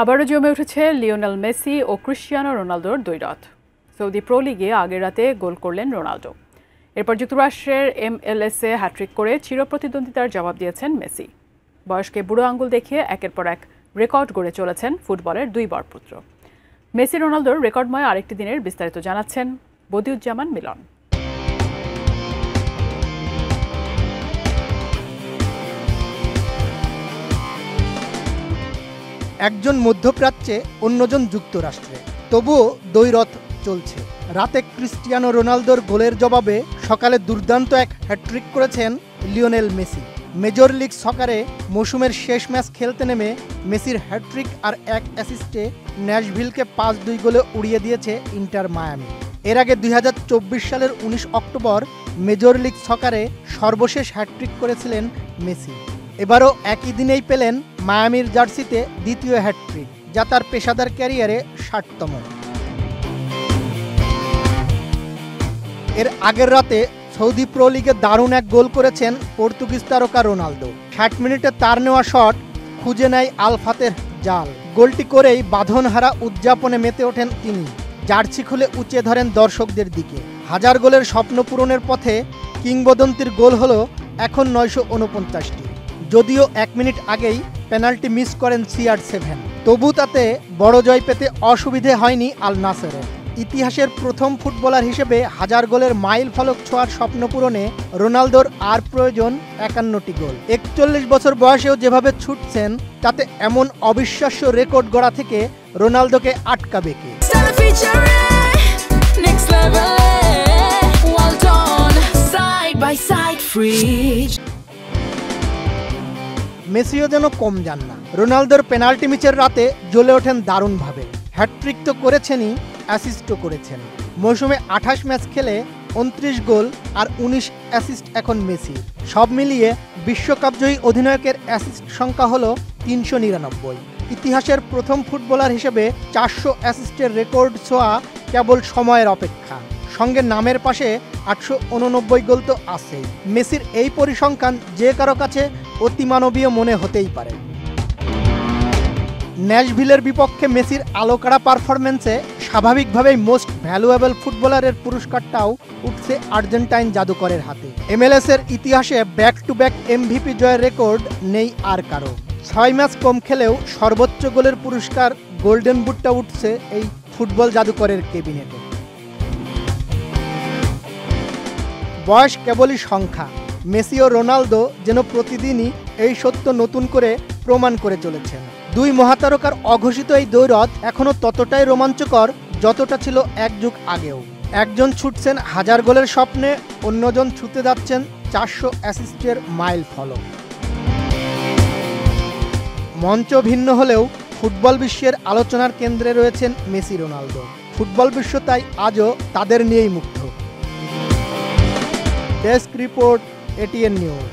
আবারও জমে উঠেছে লিওনেল মেসি ও ক্রিস্টিয়ানো রোনালদোর দ্বৈরথ। সৌদি প্রো লিগে আগের রাতে গোল করলেন রোনালদো। এরপর যুক্তরাষ্ট্রের MLS-এ হ্যাট্রিক করে চিরপ্রতিদ্বন্দ্বিতার জবাব দিয়েছেন মেসি। বয়সকে বুড়ো আঙ্গুল দেখিয়ে একের পর এক রেকর্ড গড়ে চলেছেন ফুটবলের দুই বরপুত্র। মেসি রোনালদোর রেকর্ডময় আরেকটি দিনের বিস্তারিত জানাচ্ছেন বদিউজ্জামান মিলন। একজন মধ্যপ্রাচ্যে, অন্যজন যুক্তরাষ্ট্রে, তবুও দ্বৈরথ চলছে। রাতে ক্রিস্টিয়ানো রোনালদোর গোলের জবাবে সকালে দুর্দান্ত এক হ্যাট্রিক করেছেন লিওনেল মেসি। মেজর লিগ সকারে মৌসুমের শেষ ম্যাচ খেলতে নেমে মেসির হ্যাট্রিক আর এক অ্যাসিস্টে ন্যাশভিলকে 5-2 গোলে উড়িয়ে দিয়েছে ইন্টার মায়ামি। এর আগে 2024 সালের 19 অক্টোবর মেজর লিগ সকারে সর্বশেষ হ্যাট্রিক করেছিলেন মেসি। এবারও একই দিনেই পেলেন মায়ামির জার্সিতে দ্বিতীয় হ্যাট্রিক, যা তার পেশাদার ক্যারিয়ারে 60তম। এর আগের রাতে সৌদি প্রো লিগে দারুণ এক গোল করেছেন পর্তুগিজ তারকা রোনালদো। 60 মিনিটে তার নেওয়া শট খুঁজে নেয় আল ফাতেহ জাল। গোলটি করেই বাঁধনহারা উদযাপনে মেতে ওঠেন তিনি। জার্সি খুলে উঁচিয়ে ধরেন দর্শকদের দিকে। হাজার গোলের স্বপ্ন পূরণের পথে কিংবদন্তির গোল হলো এখন 949টি। যদিও 1 মিনিট আগেই পেনাল্টি মিস করেন CR7, তবু তাতে বড় জয় পেতে অসুবিধে হয়নি আল নাসেরের। ইতিহাসের প্রথম ফুটবলার হিসেবে 1000 গোলের মাইল ফলক ছোঁয়ার স্বপ্ন পূরণে রোনালদোর আর প্রয়োজন 51টি গোল। 41 বছর বয়সেও যেভাবে ছুটছেন, তাতে এমন অবিশ্বাস্য রেকর্ড গড়া থেকে রোনালদোকে আটকাবে কে? মেসিও যেন কম যান না। রোনালদোর পেনাল্টি মিচের রাতে জ্বলে ওঠেন দারুণভাবে। হ্যাট্রিক তো করেছেনই, অ্যাসিস্টও করেছেন। মৌসুমে 28 ম্যাচ খেলে 29 গোল আর 19 অ্যাসিস্ট এখন মেসির। সব মিলিয়ে বিশ্বকাপজয়ী অধিনায়কের অ্যাসিস্ট সংখ্যা হলো 399। ইতিহাসের প্রথম ফুটবলার হিসেবে 400 অ্যাসিস্টের রেকর্ড ছোঁয়া কেবল সময়ের অপেক্ষা। সঙ্গে নামের পাশে 889 গোল তো আছেই। মেসির এই পরিসংখ্যান যে কারো কাছে অতিমানবীয় মনে হতেই পারে। ন্যাশভিলের বিপক্ষে মেসির আলোকাড়া পারফরম্যান্সে স্বাভাবিকভাবেই মোস্ট ভ্যালুয়েবল ফুটবলারের পুরস্কারটাও উঠছে আর্জেন্টাইন জাদুকরের হাতে। MLS-এর ইতিহাসে ব্যাক টু ব্যাক MVP জয়ের রেকর্ড নেই আর কারো। 6 ম্যাচ কম খেলেও সর্বোচ্চ গোলের পুরস্কার গোল্ডেন বুটটা উঠছে এই ফুটবল জাদুকরের কেবিনেটে। বয়স কেবলই সংখ্যা। মেসি ও রোনালদো যেন প্রতিদিনই এই সত্য নতুন করে প্রমাণ করে চলেছেন। দুই মহাতারকার অঘোষিত এই দ্বৈরথ এখনও ততটাই রোমাঞ্চকর যতটা ছিল এক যুগ আগেও। একজন ছুটছেন 1000 গোলের স্বপ্নে, অন্যজন ছুটে যাচ্ছেন 400 অ্যাসিস্টের মাইল ফলক। মঞ্চ ভিন্ন হলেও ফুটবল বিশ্বের আলোচনার কেন্দ্রে রয়েছেন মেসি রোনালদো। ফুটবল বিশ্ব তাই আজও তাদের নিয়েই মুগ্ধ। Desk report, ATN news.